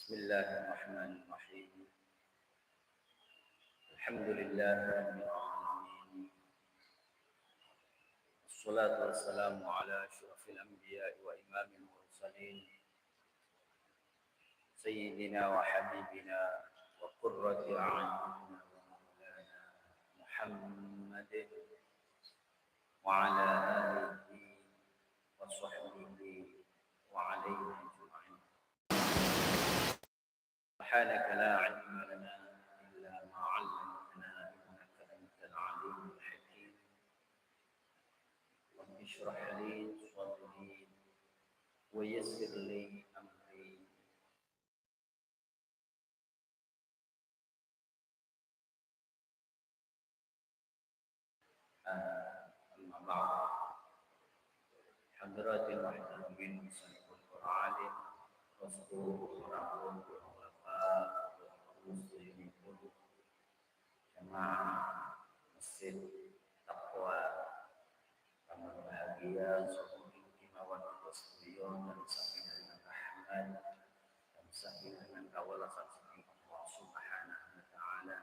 Bismillahirrahmanirrahim. Alhamdulillahirabbil alamin. Wassalatu wassalamu ala asyrafil anbiya'i wa imamil mursalin. Sayyidina wa habibina wa qurrati a'yunina wa maulana Muhammadin wa ala alihi wa sahbihi wa alaihi ajma'in. سبحانك لا علم لنا إلا ما علمتنا إنك أنت العليم الحكيم رب اشرح لي صدري ويسر لي أمري أما بعد حضرات المحترمين بسنة القرآن واذكروا ربكم والخلفاء والمسلمين jamaah masjid takwa kamar bahagia seluruh imawan Rasulullah dan sakinah dengan rahmat dan sakinah dengan kawalasan Allah Subhanahu wa taala.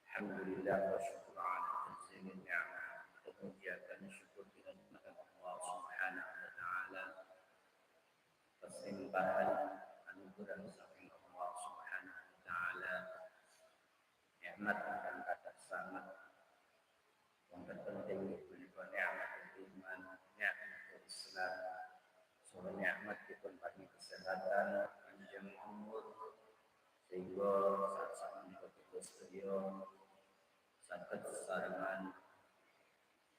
Alhamdulillah wa syukur ala tanzilin ni'mah. Kemudian syukur dengan Allah Subhanahu wa taala atas limpahan anugerah saking Allah Subhanahu wa taala. Nikmat akan kata sangat yang terpenting merupakan nikmat iman, nikmat Islam, sebuah nikmat dipun bagi kesehatan, panjang umur, sehingga saat menikah studio sangat sarangan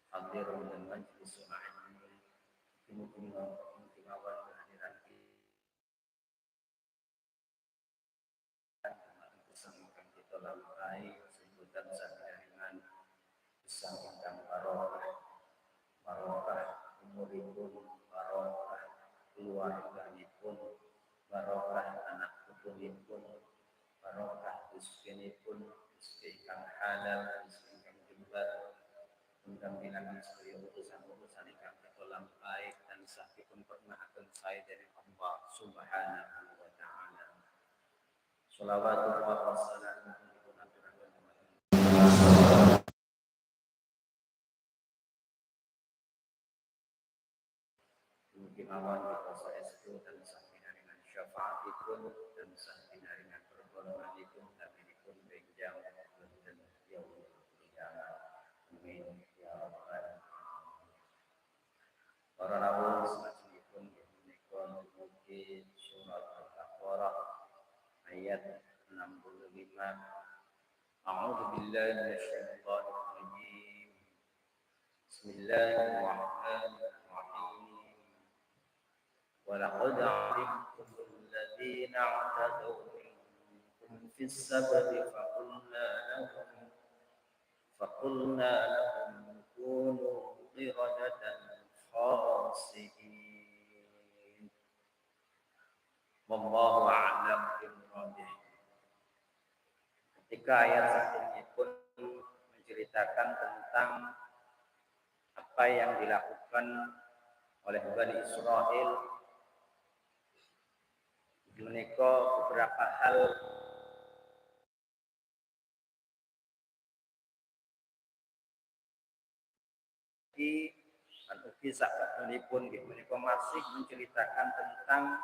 hadir dan majlis ini mungkin awal kehadiran kesampaian kita lalai sebutan saharingan kesampaian barokah umuripun, barokah keluarganipun, barokah anak putunipun, barokah miskinipun, miskin kang halal, miskin kang jembar, mudah-mudahan sekalian urusan-urusan ingkang kita lampahi dan sakipun pernah akan saya dari Allah Subhanahu wa taala. Shalawatullah wa salam mungkin awan kita saestu dan sampina dengan syafaatipun dan sampina dengan pertolonganipun taminipun benjang dan yaumul qiyamah. Amin ya rabbal alamin. Para rawuh semacamipun menika mugi surat Al-Baqarah ayat 65. A'udzu billahi minasyaitonir rajim. Bismillahirrahmanirrahim. ولقد علمتم الذين اعتدوا منكم في السبت فقلنا لهم كونوا قردة خاسئين والله أعلم بمراده. Ketika ayat ini pun menceritakan tentang apa yang dilakukan oleh Bani Israel, menika beberapa hal di ugi sakabehipun nggih menika masih menceritakan tentang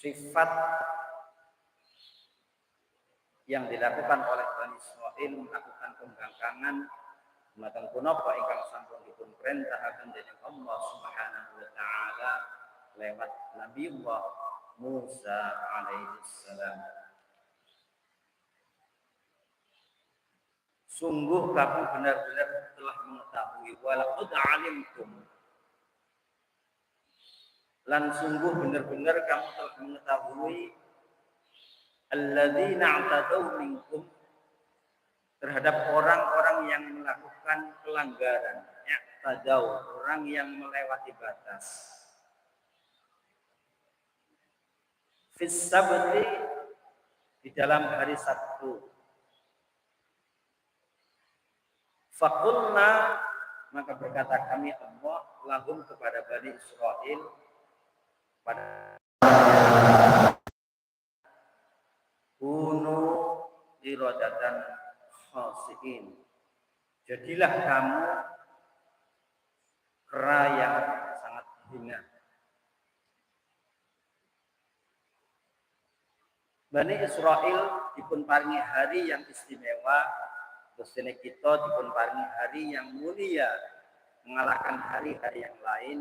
sifat yang dilakukan oleh Bani Israil melakukan pembangkangan dumateng punapa ingkang sampun dipun perintahaken dening Allah Subhanahu wa taala lewat Nabiullah Musa alaihi salam. Sungguh kamu benar-benar telah mengetahui, walaqad alimtum, lan sungguh benar-benar kamu telah mengetahui alladzina i'tadaw minkum, terhadap orang-orang yang melakukan pelanggaran, i'tadaw, orang yang melewati batas. Fis sabti, di dalam hari Sabtu. Faqulna, maka berkata kami Allah lahum kepada Bani Israil, pada kunu irodatan khasiin. Jadilah kamu kera yang sangat hina. Bani Israel dipun paringi hari yang istimewa, terus kita dipun paringi hari yang mulia, mengalahkan hari-hari yang lain.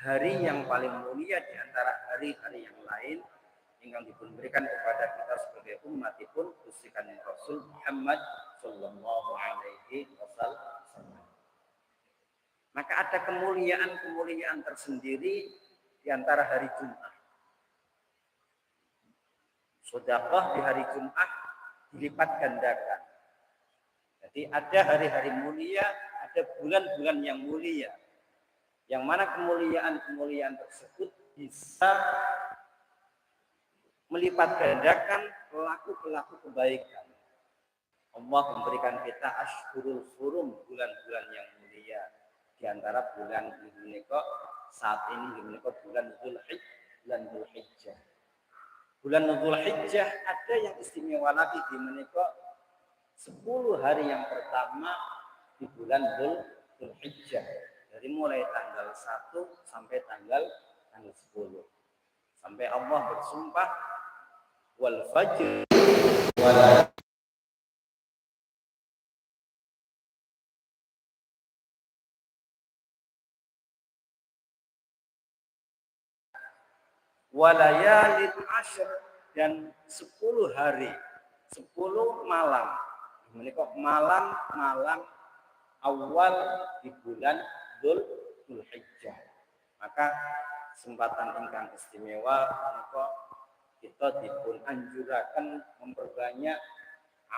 Hari yang paling mulia di antara hari-hari yang lain yang diberikan kepada kita sebagai umatipun Gusti Kanjeng Rasul Muhammad sallallahu alaihi wasallam. Maka ada kemuliaan-kemuliaan tersendiri di antara hari Jumat. Sedekah di hari Jumat dilipat gandakan. Jadi ada hari-hari mulia, ada bulan-bulan yang mulia. Yang mana kemuliaan-kemuliaan tersebut bisa melipat gandakan pelaku-pelaku kebaikan. Allah memberikan kita Ashhurul Hurum, bulan-bulan yang mulia. Di antara bulan ini kok saat ini bulan Dzulhijjah. Bulan Dzulhijjah ada yang istimewa lagi di menika 10 hari yang pertama di bulan Dzulhijjah. Dari mulai tanggal 1 sampai tanggal 10. Sampai Allah bersumpah wal fajr walayalin ashr, dan 10 hari, 10 malam. Menika malam-malam awal di bulan Dzulhijjah. Maka kesempatan ingkang istimewa menika kita dipun anjuraken memperbanyak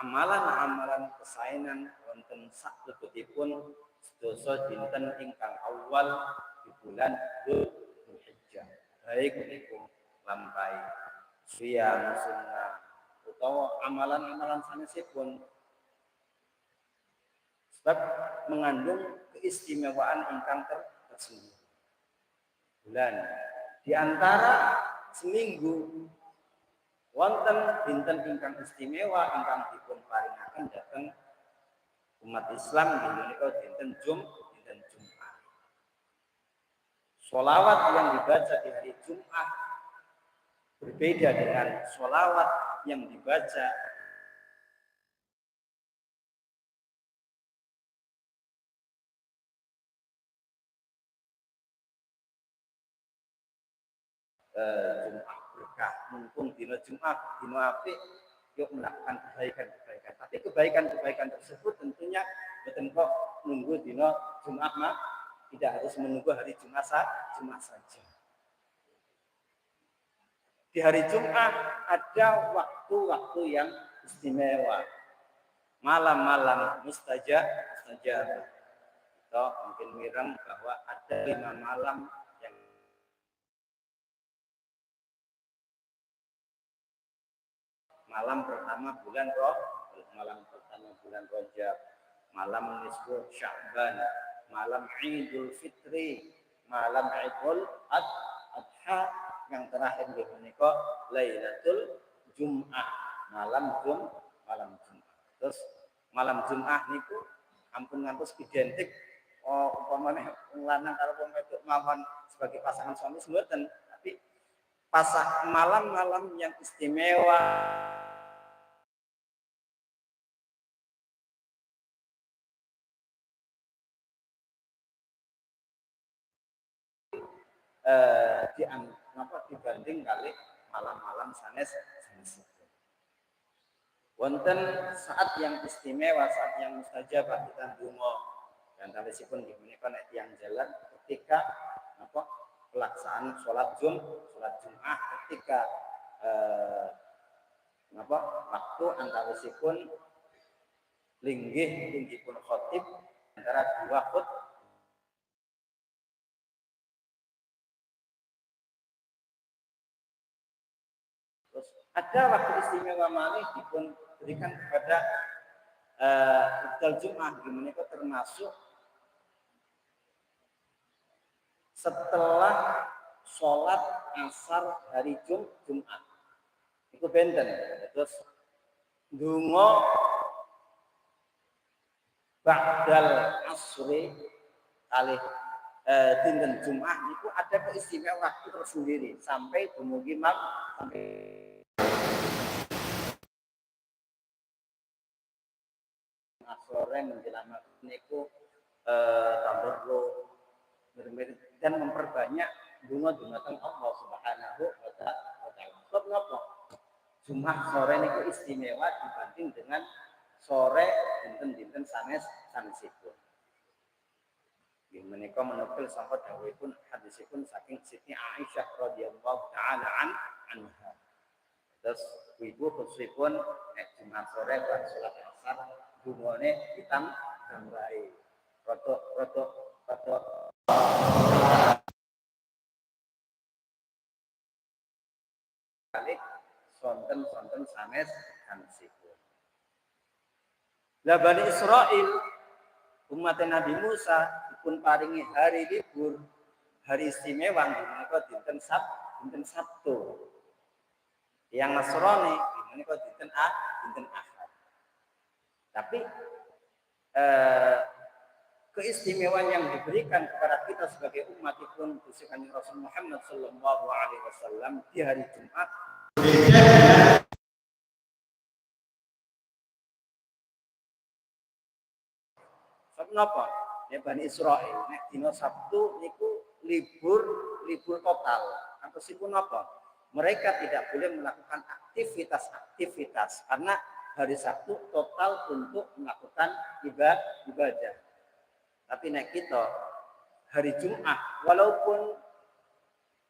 amalan-amalan kesainan wonten sakletipun sedasa dinten ingkang awal di bulan Dzulhijjah. Baik niku lampai siyam sunnah utawa amalan-amalan sanesipun, sebab mengandung keistimewaan ingkang tersendiri. Bulan di antara seminggu wonten dinten ingkang istimewa ingkang dipun paringaken dhateng umat Islam menika dinten Jumat. Sholawat yang dibaca di hari Jumat berbeda dengan sholawat yang dibaca Jumat berkah. Mumpung dina Jumat, dina apik, yuk melakukan kebaikan-kebaikan. Tapi kebaikan-kebaikan tersebut tentunya betul kok nunggu dina Jumat mah, tidak harus menunggu hari Jumat saja. Di hari Jumat ada waktu-waktu yang istimewa. Malam-malam mustajab. Kita mungkin mirang bahwa ada 5 malam yang malam pertama bulan Rajab, malam nisfu Sya'ban, malam Idul Fitri, malam Idul Adha, yang terakhir di menika Lailatul Jum'ah, malam Jum'ah. Terus malam Jum'ah niku ampun ngantos identik umpamane wong lanang karo wong wedok mawon sebagai pasangan suami mboten, tapi malam-malam yang istimewa dibanding kali malam-malam sanes. Wonten saat yang istimewa, saat yang mustajabah kita ndonga, dan tawisipun dipunika nek tiyang jalan ketika pelaksanaan sholat Jumat, ketika waktu antawisipun linggihipun khotib antara dua khutbah. Terus ada waktu istimewa malih dipun berikan kepada Ibdal Jum'ah gimana itu termasuk setelah sholat asar hari Jumat. Itu benten. Terus dungo ba'dal asri kali dinten Jumat itu ada keistimewaan waktu tersendiri sampai dumugi sampai sore menjelang maghrib niku tambah dan memperbanyak bunga-bunga Allah Subhanahu wa taala. Sebab napa? Jumat sore niku istimewa dibanding dengan sore dinten-dinten sanesipun. Nggih menika menukil sampun dawuhipun hadisipun saking Siti Aisyah radhiyallahu taala anha. Terus ibu khususipun Jumat sore bar salat asar bungone hitam gambae. Rodok kali sonten sanesipun. Lah Bani Israil umat Nabi Musa pun paringi hari libur, hari istimewa menika dinten Sabtu. Yang Nasrani menika dinten Ahad. Tapi keistimewaan yang diberikan kepada kita sebagai umat itu khususnya Rasul Muhammad sallallahu alaihi wasallam di hari Jumat Kenapa? Ya Bani Israil nek dina Sabtu niku libur total. Atosipun apa? Mereka tidak boleh melakukan aktivitas karena hari Sabtu total untuk melakukan ibadah. Tapi nek kita hari Jumat walaupun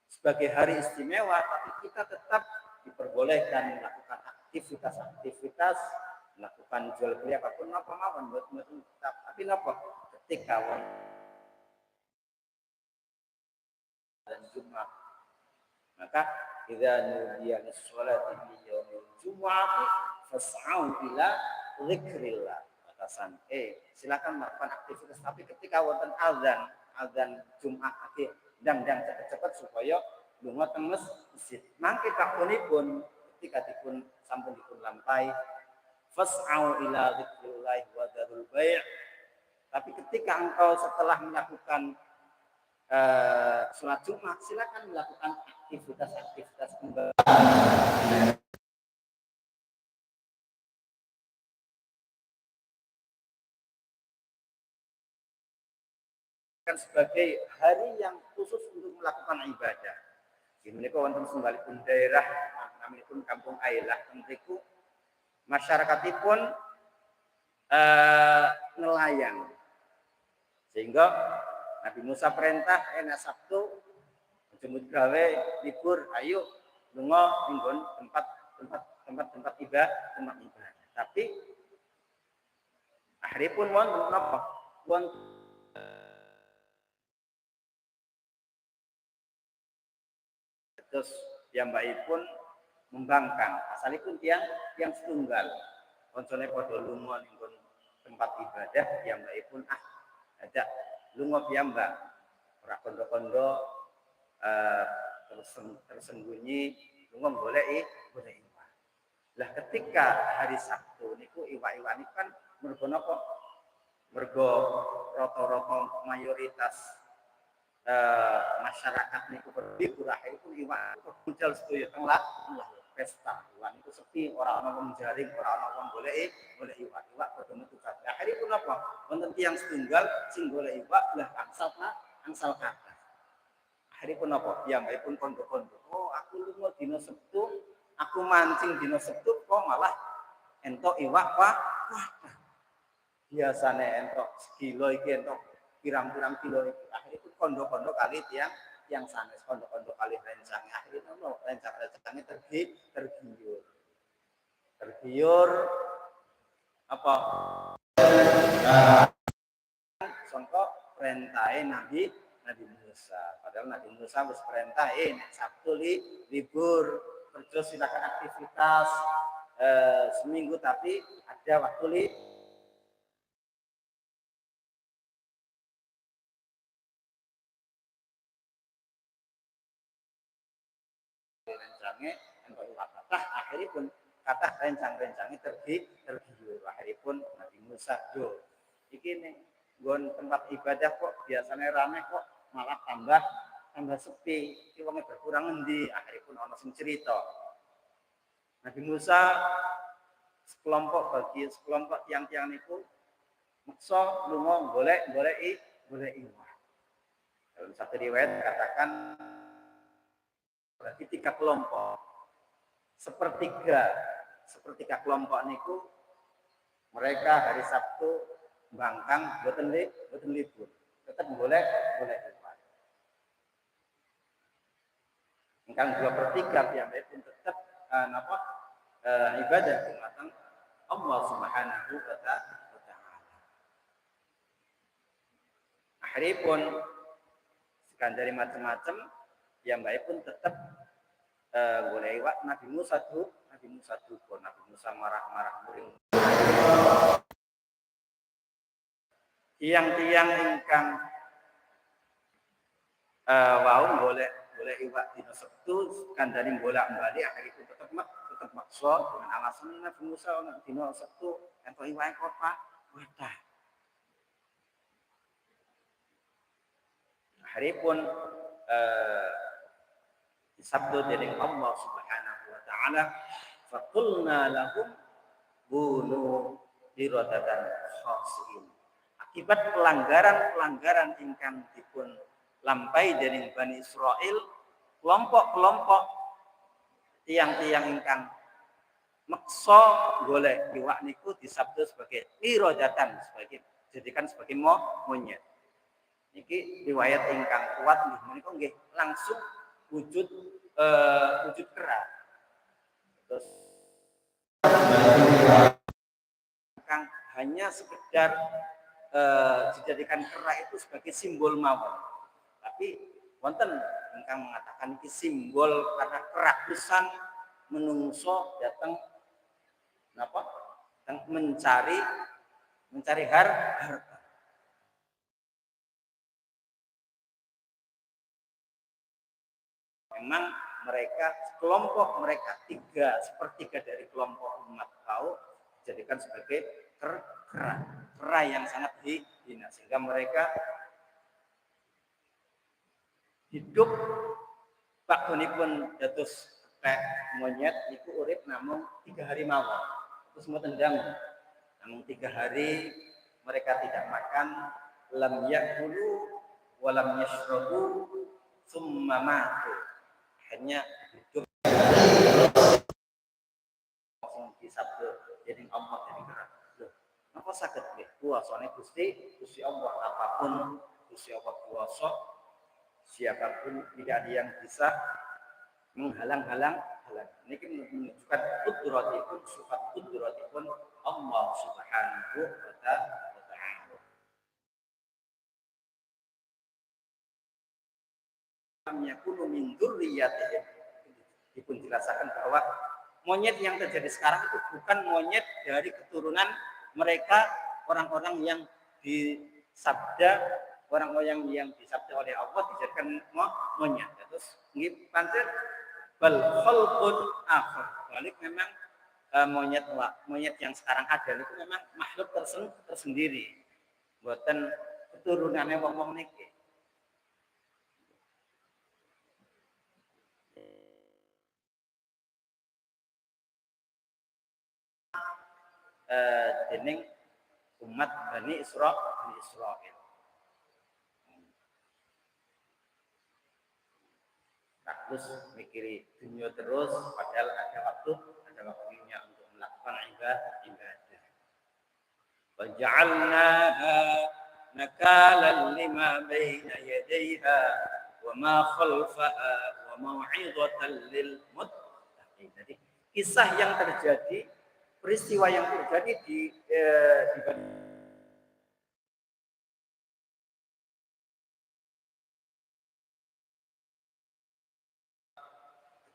sebagai hari istimewa tapi kita tetap diperbolehkan melakukan aktivitas melakukan jual beli apapun apa mawon buat tapi napa ketika dan Jumat maka idza nudiya lis-sholati fi yaumil jumu'ati fas'au ila dzikrillah batasan silakan melakukan aktivitas tapi ketika wonten azan Jumat dang cepet-cepet supaya lunga teng masjid mangke takunipun ketika dipun sampun dipun lampahi fas'au ila dzikrillah wa dzarul bai'. Tapi ketika engkau setelah melakukan sholat Jumat, silakan melakukan aktivitas kembali. Sebagai hari yang khusus untuk melakukan ibadah. Ini kau wonten setunggalipun daerah naminipun Kampung Ailah tentriku masyarakatipun nelayan. Sehingga Nabi Musa perintah enak Sabtu jemput gawe libur ayo lunga nggon tempat ibadah. Tapi akhiripun wonten napa? Terus piyambakipun membangkang asalipun tiang setunggal koncone padha lunga ning tempat ibadah piyambakipun ajak lunga piyambak ora kondo-kondo tersembunyi lunga goleki iwak. Lah ketika hari Sabtu niku iwak-iwak niku kan mergo napa? Mergo rata-rata mayoritas masyarakat niku berlibur akhiripun iwak muncul sedaya teng pesta. Iwak niku sepi, ora ana wong jaring, ora ana wong goleki iwak padha metu kabeh. Akhiripun apa? Wonten tiyang setunggal sing golek iwak lah angsal kathah. Akhiripun apa? Piyambakipun kondo-kondo. Oh, aku lunga dina Sabtu, aku mancing dina Sabtu kok malah entuk iwak wah. Biasane entuk sekilo iki entuk pirang-pirang kilo iki. Akhiripun kondo-kondo kali tiang sanes kondo-kondo kali rencang. Akhiripun rencang-rencange tergiur apa? Sangka perintahe Nabi Musa. Padahal Nabi Musa wis perintah nek Sabtu libur kerja silakan aktivitas seminggu tapi ada waktu rencang-rencange entuk iwak kathah akhiripun kathah rencang-rencange tergiur akhiripun Nabi Musa yo iki ning nggon tempat ibadah kok biasanya ramai kok malah tambah sepi iki wong berkurang endi akhiripun ana sing cerita Nabi Musa sekelompok tiang-tiang niku maksa lunga goleki iwak. Dalam satu riwayat katakan bagi 3 kelompok. Sepertiga kelompok niku mereka hari Sabtu bangkang boten libur. Tetap golek iwak. Ingkang 2/3 piyambakipun tetap ibadah dumateng Allah Subhanahu wa ta'ala. Akhiripun sekan dari macam-macam piyambakipun tetap golek iwak Nabi Musa dukur Nabi Musa marah-marah muring. Tiang-tiang ingkang wau golek iwak dina Sabtu kandhane bolak-balik akhiripun tetap maksa dengan alasan Nabi Musa ana dina Sabtu entuk iwake kok Pak wadah. Akhiripun disabda dening Allah Subhanahu wa taala faqulna lahum bunu dirodatan khasiin. Akibat pelanggaran ingkang dipun lampahi dening Bani Israil, kelompok-kelompok tiang-tiang ingkang meksa golek iwak niku disabda sebagai irodatan, jadikan sebagai monyet. Niki riwayat ingkang kuat menika nggih langsung wujud kera. Terus ingkang hanya sekedar dijadikan kera itu sebagai simbol mawon. Tapi wonten ingkang mengatakan iki simbol karena kerakusan menungso datang mencari harta. Memang kelompok mereka 3/3 dari kelompok umat kau dijadikan sebagai kera yang sangat hina sehingga mereka hidup baktunipun dados monyet iku urip namung 3 hari mawon terus mboten dangu namung 3 hari mereka tidak makan lam yakulu walam yashrabu summa matu hanya hidup langsung disabda jadi Allah dari gerak. Napa saged nggih kuasane Gusti Allah apapun Gusti Allah kuasa siapapun tidak ada yang bisa menghalang-halang. Niki menunjukkan qudratipun sifat qudratipun Allah Subhanahu wa ta'ala. Yakunu min dzurriyyatihim dipun jelaskan bahwa monyet yang terjadi sekarang itu bukan monyet dari keturunan mereka orang-orang yang disabda oleh Allah dijadikan monyet. Terus nggih pancen bal khalqun akhar. Balik memang monyet yang sekarang ada itu memang makhluk tersendiri. Mboten keturunannya wong-wong niki. Dening umat Bani Israil. Terus mikiri dunia terus padahal ada waktunya untuk melakukan ibadah. Wa ja'alnaha nakalan lima baina yadayha wa ma khalfaha wa mau'izatan lil muttaqin. Jadi kisah yang terjadi peristiwa yang terjadi di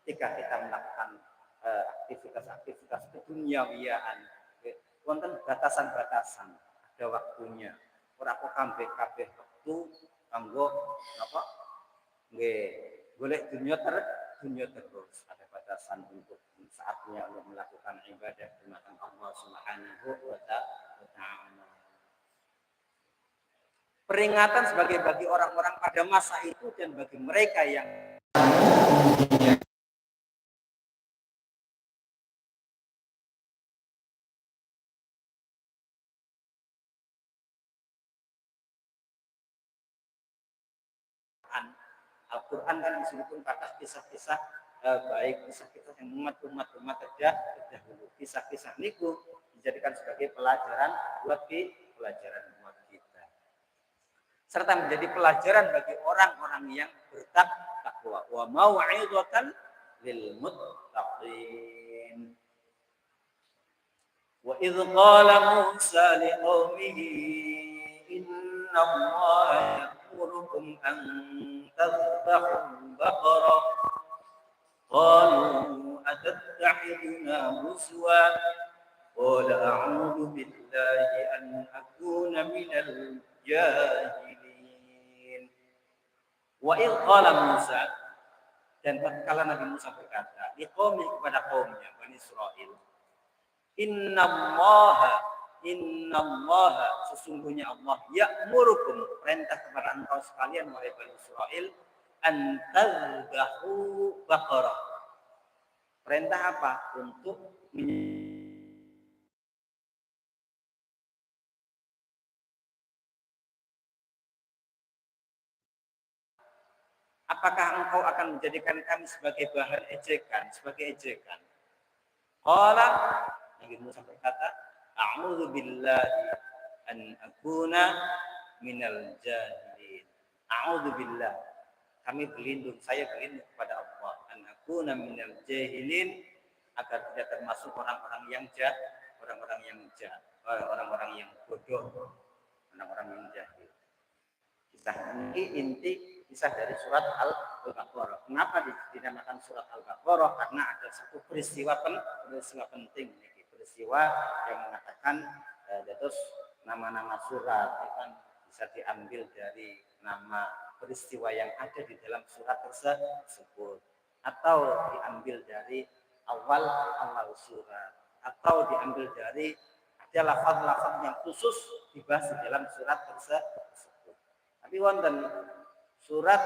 ketika kita melakukan aktivitas keduniawiaan, wonten batasan-batasan, ada waktunya. Ora kok kabeh waktu kanggo napa? Nggih, golek dunia dunia terus, ada batasan untuk saatnya untuk melakukan ibadah di hadapan Allah Subhanahu wa Ta'ala. Peringatan sebagai bagi orang-orang pada masa itu dan bagi mereka yang Al-Quran kan disebutkan kata kisah-kisah baik kisah-kisah yang umat terdahulu. Kisah-kisah niku dijadikan sebagai pelajaran buat kita. Serta menjadi pelajaran bagi orang-orang yang bertakwa. Wa mau'izatan lil muttaqin. Wa idz qala Musa liqaumihi inna Allaha يأمركم أن تذبحوا بقرة قالوا أتتخذنا هزوا قال أعوذ بالله أن أكون من الجاهلين وإذ قال موسى dan tatkala Nabi Musa berkata liqaumi kepada kaumnya Bani Israil Innallaha sesungguhnya Allah ya'murukum perintah kepada engkau sekalian wahai Bani Israil an tadhbahu baqarah. Perintah apa? Untuk apakah engkau akan menjadikan kami sebagai bahan ejekan, sebagai ejekan? Qala Nabi Musa berkata A'udzu billahi an akuna minal jahilin. A'udzu billah. Saya berlindung kepada Allah an akuna minal jahilin agar tidak termasuk orang-orang yang bodoh, orang-orang yang jahil. Kisah ini inti kisah dari surat Al-Baqarah. Kenapa dinamakan surat Al-Baqarah? Karena ada satu peristiwa penting. Peristiwa yang mengatakan terus nama-nama surat kan bisa diambil dari nama peristiwa yang ada di dalam surat tersebut atau diambil dari awal surat atau diambil dari ada lafaz-lafaz yang khusus dibahas di dalam surat tersebut. Tapi wonten surat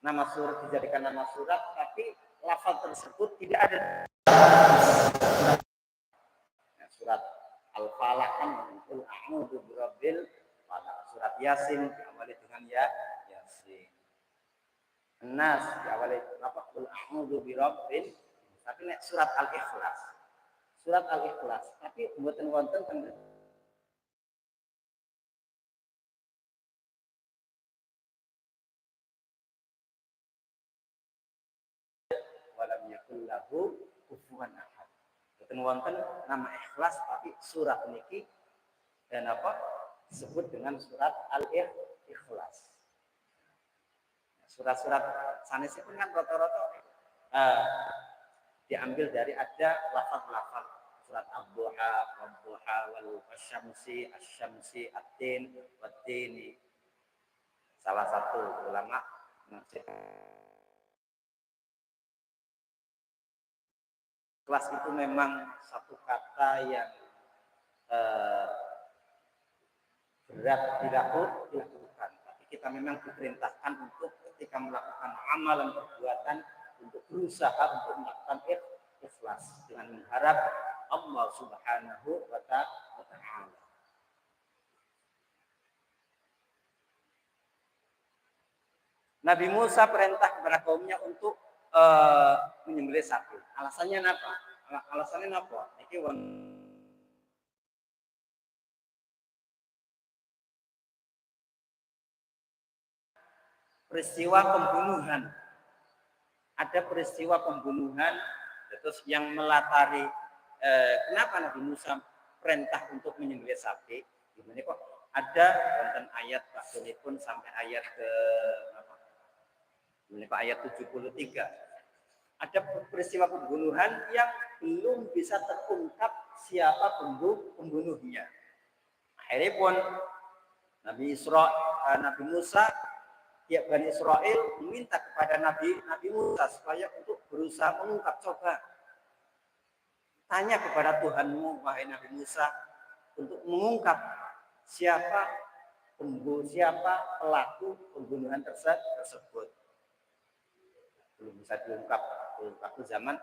nama surat dijadikan nama surat tapi lafaz tersebut tidak ada. Surat Al-Falaq kan qul a'udzu birabbil falaq. Surat Yasin diawali dengan Yasin. Nas diawali apa? Qul a'udzu birabbil. Tapi nek surat Al-Ikhlas. Surat Al-Ikhlas, tapi mboten wonten teng walam yakul lahu kufuwan ahad. Mboten wonten nama Ikhlas tapi surat niki dan apa disebut dengan surat Al-Ikhlas. Surat-surat sanesipun kan rata-rata diambil dari ada lafaz-lafaz surat Ad-Duha, Wad-Duha, Wal-Syamsi, Asy-Syamsi, At-Tin, Wat-Tini. Salah satu ulama kelas itu memang satu kata yang berat dilakukan. Tapi kita memang diperintahkan untuk ketika melakukan amalan perbuatan untuk berusaha untuk melakukan ikhlas dengan mengharap Allah Subhanahu wa Ta'ala. Nabi Musa perintah kepada kaumnya untuk menyembelih sapi. Alasannya apa? Iki peristiwa pembunuhan. Ada peristiwa pembunuhan terus yang melatari kenapa Nabi Musa perintah untuk menyembelih sapi? Gimana kok ada wonten ayat pun sampai ayat ke ayat 73. Ada peristiwa pembunuhan yang belum bisa terungkap siapa pembunuhnya. Akhirnya pun Nabi Musa ya Bani Israel meminta kepada Nabi Musa supaya untuk berusaha mengungkap, coba tanya kepada Tuhanmu wahai Nabi Musa untuk mengungkap siapa pelaku pembunuhan tersebut. Belum bisa diungkap waktu zaman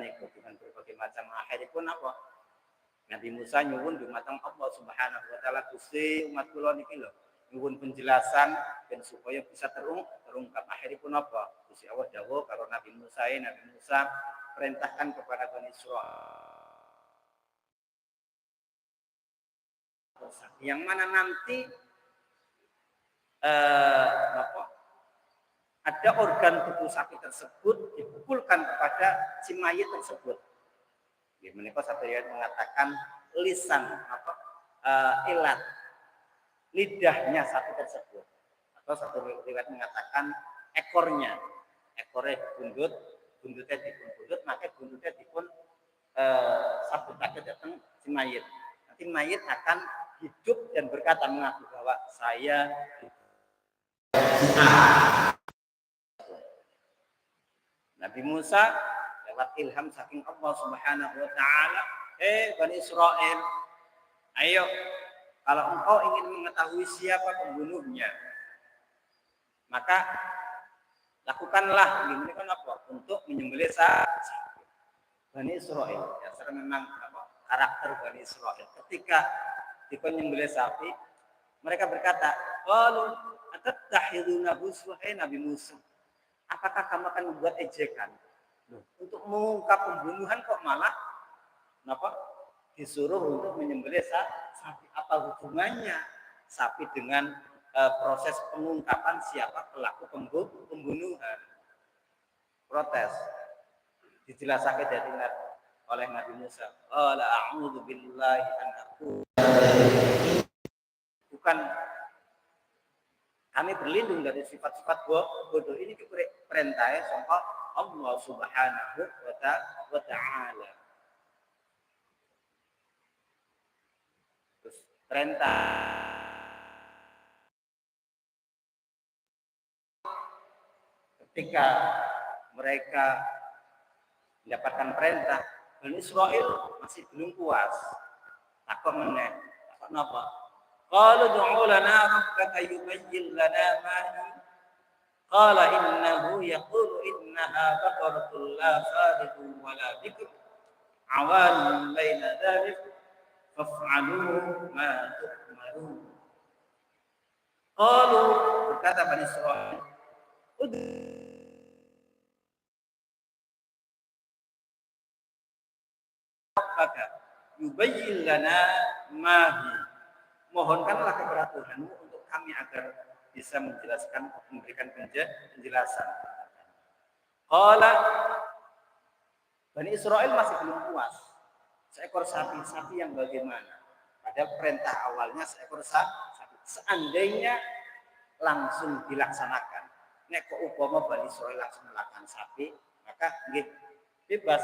itu dengan berbagai macam akhir pun apa? Nabi Musa nyuwun dumateng Allah Subhanahu wa taala, Gusti umat kula niki lho nyuwun penjelasan ben supaya bisa terungkap. Akhiripun apa? Gusti Allah dawuh karo Nabi Musa, perintahkan kepada Bani Israil yang mana nanti ada organ tubuh sapi tersebut dipukulkan kepada si mayit tersebut. Menika satu riwayat mengatakan lisan ilat lidahnya sapi tersebut, atau satu riwayat mengatakan ekornya buntutnya dipun buntut, maka buntutnya dipun sabutake datang si mayit. Nanti mayit akan hidup dan berkata mengaku bahwa saya Nabi Musa lewat ilham saking Allah Subhanahu wa taala, Bani Israil, ayo kalau engkau ingin mengetahui siapa pembunuhnya, maka lakukanlah ini kan apa? Untuk menyembelih sapi. Bani Israil, dasar memang karakter Bani Israil. Ketika menyembelih sapi, mereka berkata, "Qalu atattahiduna huzwa Nabi Musa. Apakah kamu akan membuat ejekan? Untuk mengungkap pembunuhan kok malah disuruh untuk menyembelih sapi? Apa hubungannya sapi dengan proses pengungkapan siapa pelaku pembunuhan?" Protes. Dijelaskan oleh Nabi Musa. Qala a'udzu billahi an aqula. Bukan kami berlindung dari sifat-sifat bodoh ini, perintahnya sangka Allah Subhanahu wa taala. Terus perintah ketika mereka mendapatkan perintah, Bani Israil masih belum puas. Takut meneh. Takut napa? Qalu du'u lana rabbaka yubayyin lana ma hi. Qala innahu yaqulu innaha baqaratun la faridun wa la bikr. Awan baina dzalik faf'alu ma tu'marun. Qalu, berkata Bani Israil, rabbaka yubayyin lana ma hi. Mohonkanlah kepada Tuhanmu untuk kami agar bisa memberikan penjelasan. Qala, Bani Israil masih belum puas. Seekor sapi yang bagaimana? Padahal perintah awalnya seekor sapi. Seandainya langsung dilaksanakan, nek kok upama Bani Israil langsung melakukan sapi, maka bebas.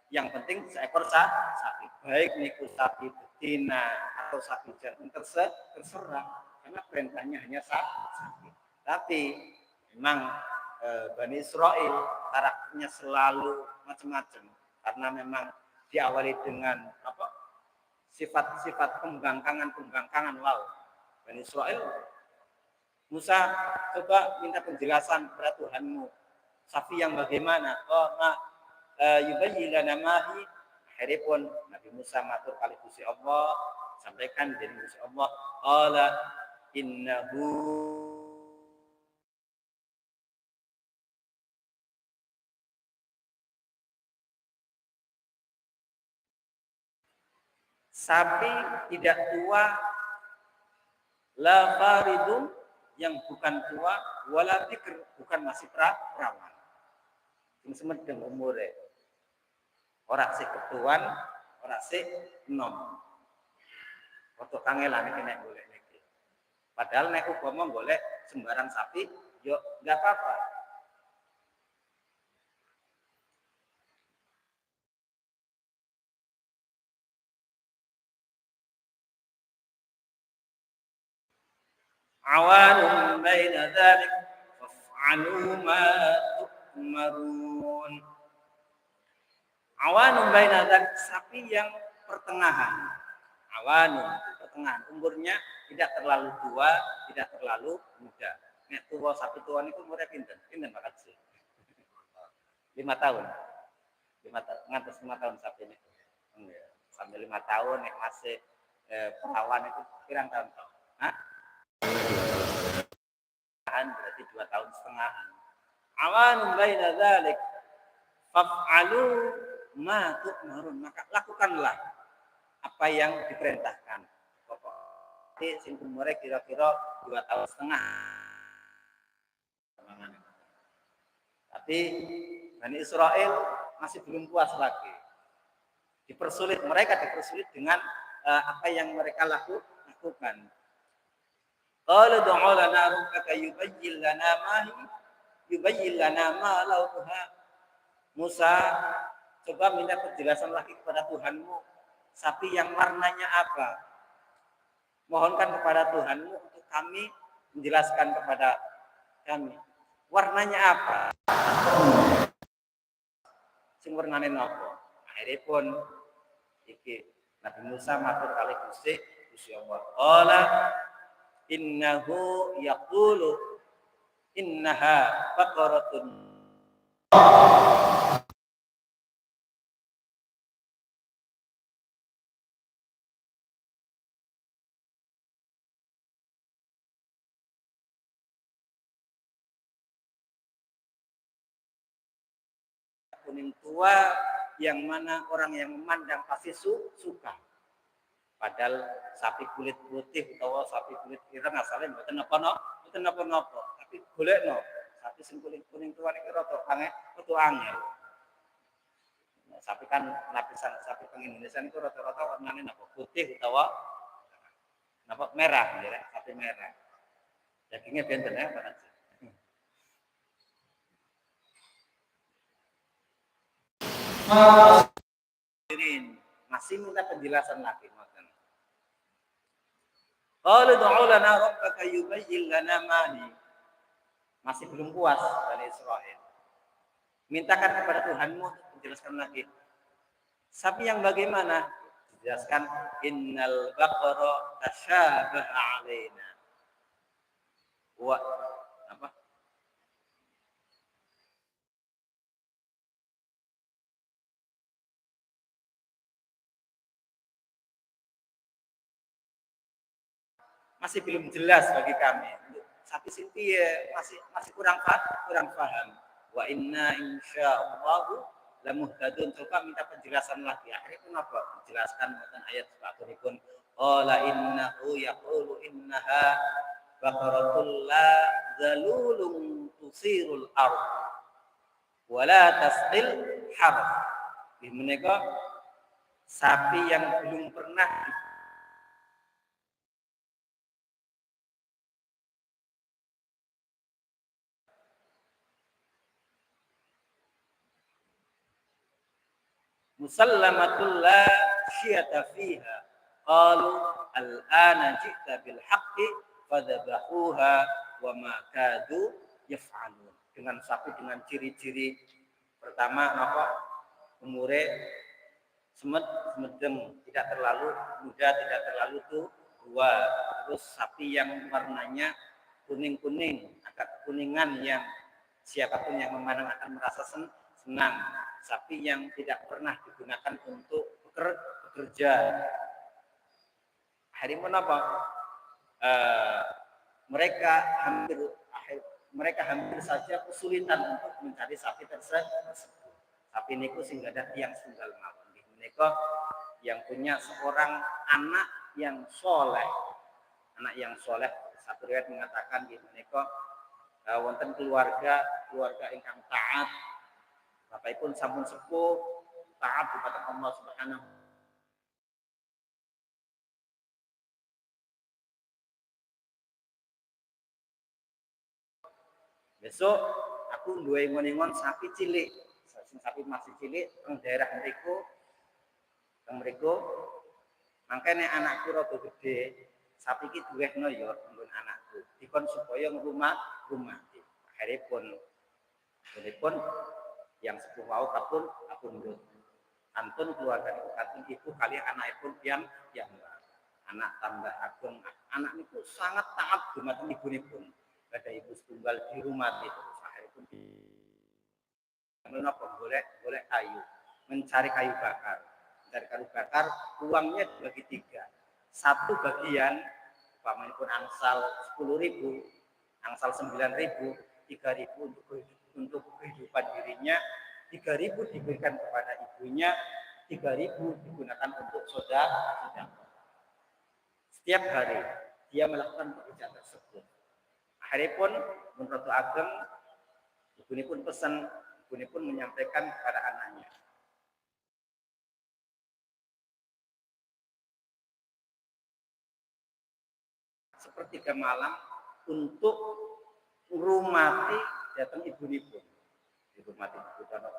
Yang penting seekor sapi, baik niku sapi betina atau sapi jantan terserah, karena perintahnya hanya sapi. Tapi memang Bani Israil karakternya selalu macam-macam, karena memang diawali dengan sifat-sifat pembangkangan. Wow, Bani Israil, Musa coba minta penjelasan kepada Tuhanmu, sapi yang bagaimana? Yubayyin lana ma hi. Akhiripun Nabi Musa matur kali Gusti Allah, sampaikan dari Gusti Allah, qala innahu sapi tidak tua, la faridun yang bukan tua, wala bikr bukan masih perawan. Sing semedeng umure. Ora sik ketuan, ora sik enom. Foto kangelan iki nek golek niki. Padahal nek upama golek sembarang sapi, yo enggak apa-apa. Awanun baina dzalik, faf'alu ma tu'marun. Awanun baina dzalik, sapi yang pertengahan. Awanun pertengahan, umurnya tidak terlalu tua, tidak terlalu muda. Nek tua sapi tua niku umurnya pinten? Pinten Pak Haji? 5 tahun. 5 tahun sapi ini. Sampai 5 tahun nek masih perawan itu pirang tahun? Hah? Berarti 2 tahun setengahan. Awanun baina dzalik faf'alu ma tu'marun, maka lakukanlah apa yang diperintahkan. Pokoknya sing umure kira-kira 2 tahun setengah. Tapi Bani Israel masih belum puas lagi. Mereka dipersulit dengan apa yang mereka lakukan. Qala du'a lana rabbaka yubayyin lana ma lauha. Musa, coba minta penjelasan lagi kepada Tuhanmu, sapi yang warnanya apa? Mohonkan kepada Tuhanmu untuk kami menjelaskan kepada kami. Warnanya apa? Sing warnane napa? Akhirnya pun iki Nabi Musa matur kalih Gusti Allah. Qala innahu yaqulu innaha baqaratun kuning tua, yang mana orang yang memandang pasti suka. Padahal sapi kulit putih atau sapi kulit ireng asalnya mboten napa-napa, tapi golekno sapi sing kuning tua niki rada angel. Sapi kan lapisan sapi teng Indonesia niku rata-rata warnane napa putih utawa napa merah ya, sapi merah. Dagingnya benten ya Pak Haji. Masih minta penjelasan lagi. Qalu du'u lana rabbaka yubayyin lana ma hi. Masih belum puas Bani Israil. Mintakan kepada Tuhanmu untuk menjelaskan lagi. Sapi yang bagaimana? Dijelaskan innal baqara tasyabaha alaina. Wa apa? Masih belum jelas bagi kami. Sapi sinti masih kurang paham. Wa inna insyaallah lamuhtadun. Coba minta penjelasan lagi. Akhirnya kenapa? Menjelaskan ayat sebagian qala innahu yaqulu innaha baqaratul la zalulun tusirul ardh wa la tasqil harf. Ini menika sapi yang belum pernah musallamatul la syiyata fiha qalu al-ana ji'ta bil haqqi fadhabahuha wa ma kadu yaf'alun. Dengan sapi dengan ciri-ciri pertama apa? Umure semedeng, tidak terlalu muda, tidak terlalu tua. Terus sapi yang warnanya kuning-kuning, agak kuningan, yang siapapun yang memandang akan merasa senang. Sapi yang tidak pernah digunakan untuk bekerja. Hari apa? Mereka hampir saja kesulitan untuk mencari sapi tersebut. Sapi niku sing gadah tiyang setunggal mawon. Menika yang punya seorang anak yang soleh. Anak yang soleh, satu riwayat mengatakan di menika wonten keluarga ingkang taat. Bapakipun sampun sepuh, taat kepada Allah Subhanahu. Besok aku duwe ngon-ngon sapi cilik. Sapi masih cilik teng daerah mriku. Mangkene anakku rada gedhe, sapi iki duwehno ya nggon anakku. Dikon supaya rumah. akhiripun yang sepuh wau kapundhut antun keluarga katun ibu kali anakipun yang anak tambah agung anak niku sangat taat dumateng ibunipun ada ibu setunggal di rumah itu akhiripun menapa golek kayu mencari kayu bakar uangnya dibagi 3 satu bagian umpamanya angsal 10.000 angsal 9.000 3.000 untuk kehidupan dirinya 3.000 diberikan kepada ibunya 3.000 digunakan untuk saudara setiap hari dia melakukan pekerjaan tersebut akhiripun menurut ageng ibunipun pesan ibunipun menyampaikan kepada anaknya sepertiga malam untuk ngrumati datang ibunipun dirumati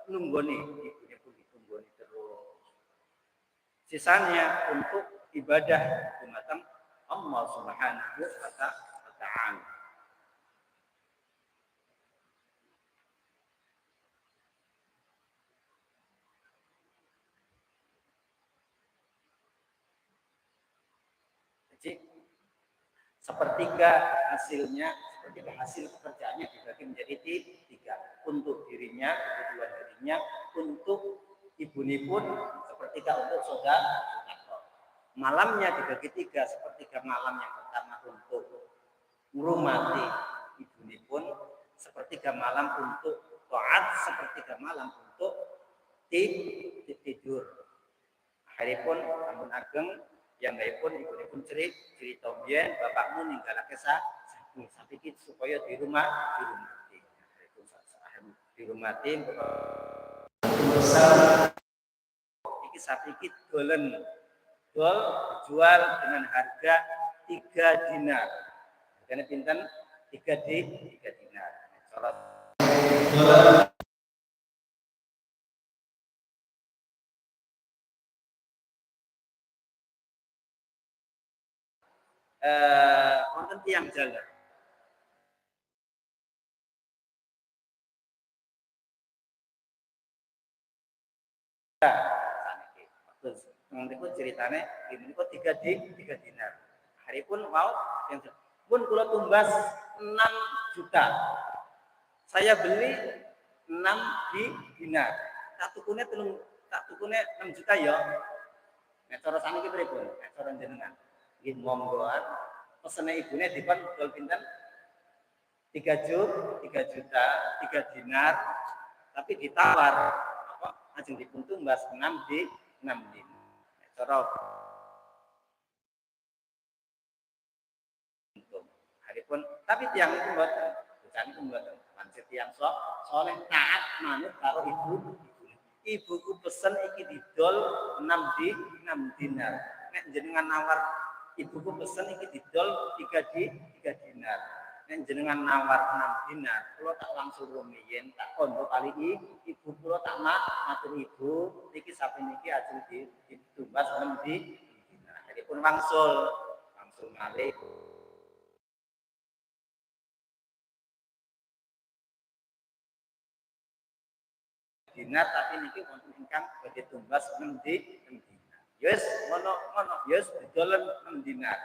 nunggoni ibunipun ditunggoni terus sisanya untuk ibadah dumateng Allah Subhanahu wa ta'ala. Jadi sepertiga hasil pekerjaannya dibagi menjadi 3 untuk dirinya, kedua dirinya, untuk ibunipun sepertiga untuk saudara. Malamnya dibagi 3, sepertiga malam yang pertama untuk ngurumati ibunipun, sepertiga malam untuk taat, sepertiga malam untuk tidur. Akhiripun ampun ageng yang pun ibunipun cerita biyen bapakmu ninggalake sapikit supaya di rumah di rumah iki sapikit dolen dol dijual dengan harga 3 dinar. Harganya pinten? 3 dinar. Wonten tiyang jaler. Terus niku ceritane niku 3 dinar. Haripun mau yang pun kula tumbas 6 juta. Saya beli 6 dinar. Tak tukune 6 juta ya. Nek cara saniki pripun? Nek cara jenengan. Nggih monggoan pesene ibune dipun dol pinten? 3 juta, 3 dinar. Tapi ditawar apa? Ajeng dipun tumbas 6 dinar. Cara haripun tapi tiang itu mboten, bukan itu mboten. Pancet tiang soleh taat manut karo ibuku pesen iki didol 6 dinar. Nek jenengan nawar ibuku pesen iki didol 3 dinar. Nek jenengan nawar 6 dinar, kula tak langsung rumiyin, tak kondo kali ibu kula tak matur ibu, iki sapi niki ajeng ditumbas 6 dinar. Haripun wangsul malih dinar tapi niki wonten ingkang badhe tumbas 6 dinar. Yes, ngono yes didolen 6 dinar.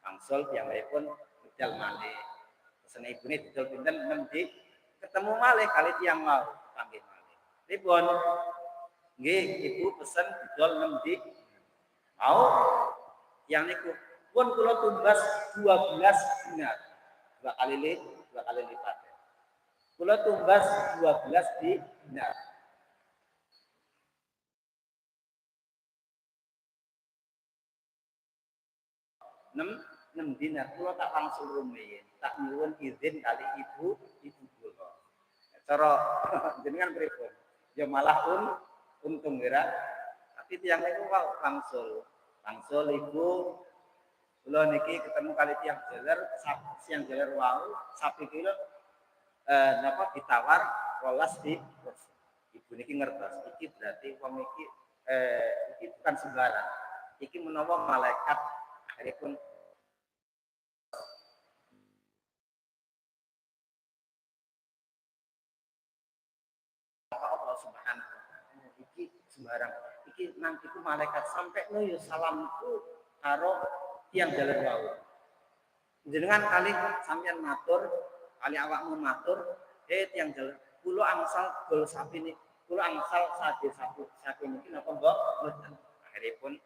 Wangsul piyambakipun medal malih. Pesene ibune didol pinten 6 ketemu malih kali tiyang mau panggih malih. Pripun? Nggih, ibu pesen didol 6 mau yang niku pun kula tumbas 12 dinar. Dua kali lipat. Kula tumbas 12 dinar. 6 dinar kula tak langsung rumiyin tak nyuwun izin kali ibu kula cara jenengan pripun ya malah untung kira tapi tiyang niku langsung ibu kula niki ketemu kali tiyang jaler siang jaler wau sapi kilo napa ditawar 12 di ibu niki ngertos iki berarti wong iki bukan sembarang iki menawa malaikat haripun sembarang. Iki nanti ku malaikat sampai no yo salamku karo tiang jalan wau. Jenengan kali sampean matur, kali awakmu matur, tiang jalan kula angsal gol sapi ini, kula angsal sate sapi niki napa mbok mboten. Akhiripun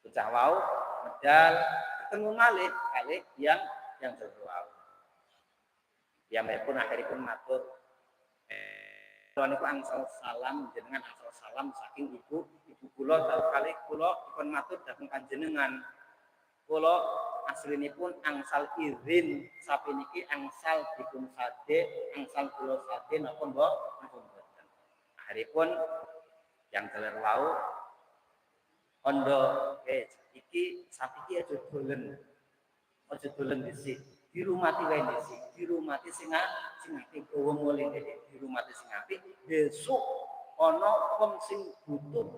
bocah wau medal ketemu malih kali yang jalan wau. Ya pun akhiripun matur kula niku angsal salam jenengan angsal salam saking ibu kula kali kula dipun matur dhateng panjenengan. Kula aslinipun angsal izin sapi niki angsal dipun sade, angsal kula sade napa mbok mboten. Akhiripun yang teler wau kondo iki sapi iki aja dolen dhisik. Dirumati wae dhisik, dirumati sing apik gowo mulih dirumati sing apik besok ana wong sing butuh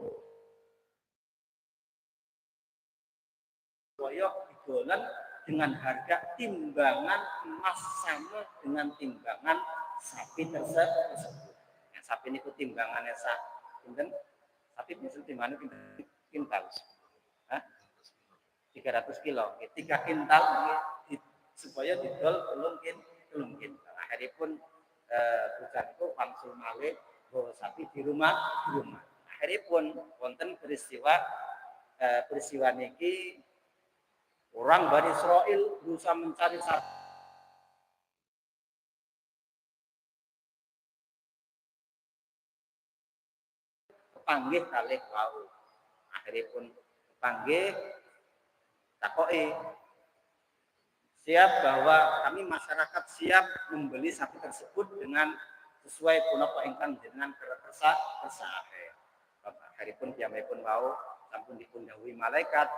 koyo didolan dengan harga timbangan emas sama dengan timbangan sapi tersebut. Ya, sapi niku timbangannya pinten? Sapi bisa timbangannya kintal. Hah? 300 kilo. 3 kintal supaya didol telung kintal. Akhiripun bocah niku wangsul malih bawa sapi di rumah. Akhiripun wonten peristiwa niki orang Bani Israel berusaha mencari sapi. Kepanggih kalih wau. Akhiripun kepanggih takoki siap bahwa kami masyarakat siap membeli sapi tersebut dengan sesuai punapa ingkang jenengan kersake. Akhiripun piyambakipun wau sampun dipun dawuhi malaikat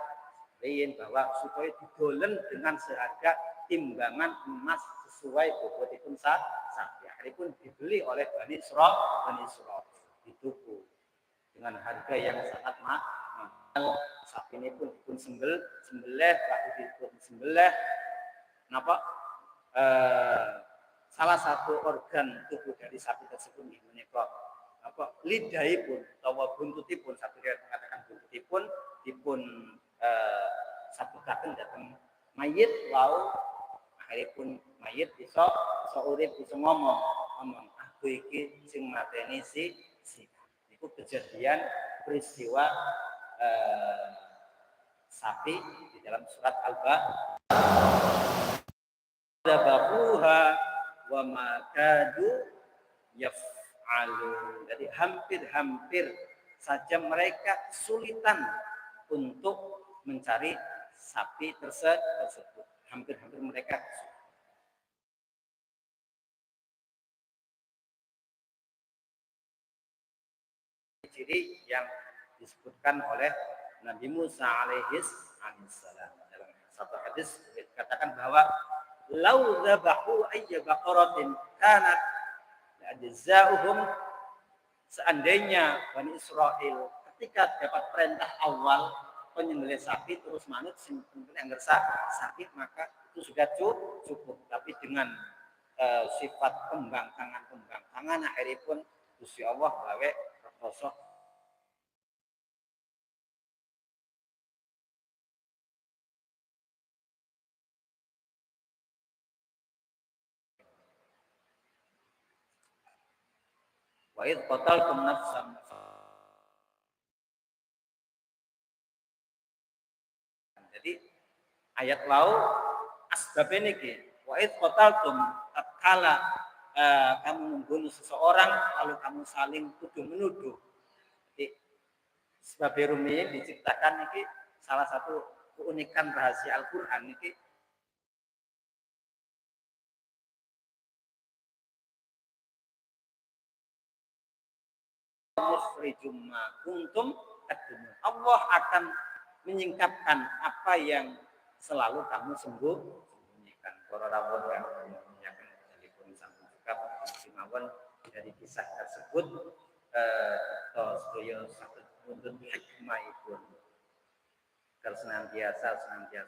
riyin bahwa supaya didolen dengan seharga timbangan emas sesuai bobotipun sapi. Akhiripun dibeli oleh Bani Israil dituku dengan harga yang sangat mahal. Sapi ini pun dipun sembelih, lalu dipun sembelih. Napa? Salah satu organ tubuh dari sapi tersebut menika apa lidahipun utawa buntutipun, sapi mengatakan buntutipun dipun sabutaken dhateng mayit wau. Akhiripun mayit bisa urip, bisa ngomong aku iki sing mateni si itu kejadian peristiwa sapi di dalam surat Al-Baqarah. Dabahuha wa makadu yaf'alun. Jadi hampir saja mereka kesulitan untuk mencari sapi tersebut. Hampir mereka kesulitan. Ciri yang disebutkan oleh Nabi Musa alaihissalam dalam satu hadis dikatakan bahwa lau dzabahu ayya baqaratin kanat la'ajza'uhum, seandainya Bani Israil ketika dapat perintah awal penyembelih sapi terus manut sing penting anggar sapi maka itu sudah cukup, tapi dengan sifat pembangkangan akhiripun Gusti Allah gawe rekoso wa id qataltum nafsan. Jadi ayat lau asbab niki wa id qataltum tatkala kamu membunuh seseorang lalu kamu saling tuduh menuduh. Jadi sebab rumiyin diciptakan niki salah satu keunikan rahasia Al-Qur'an niki mukhrijum ma kuntum taktumun. Allah akan menyingkapkan apa yang selalu kamu sembunyikan. Para rawuh yang menyatakan sekalipun sampun juga mawon dari kisah tersebut sedaya saged nuntut hikmahipun agar senantiasa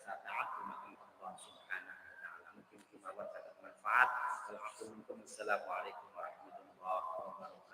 taat dumateng Allah Subhanahu wa taala. Mungkin mawon saged manfaat. Assalamualaikum warahmatullahi wabarakatuh.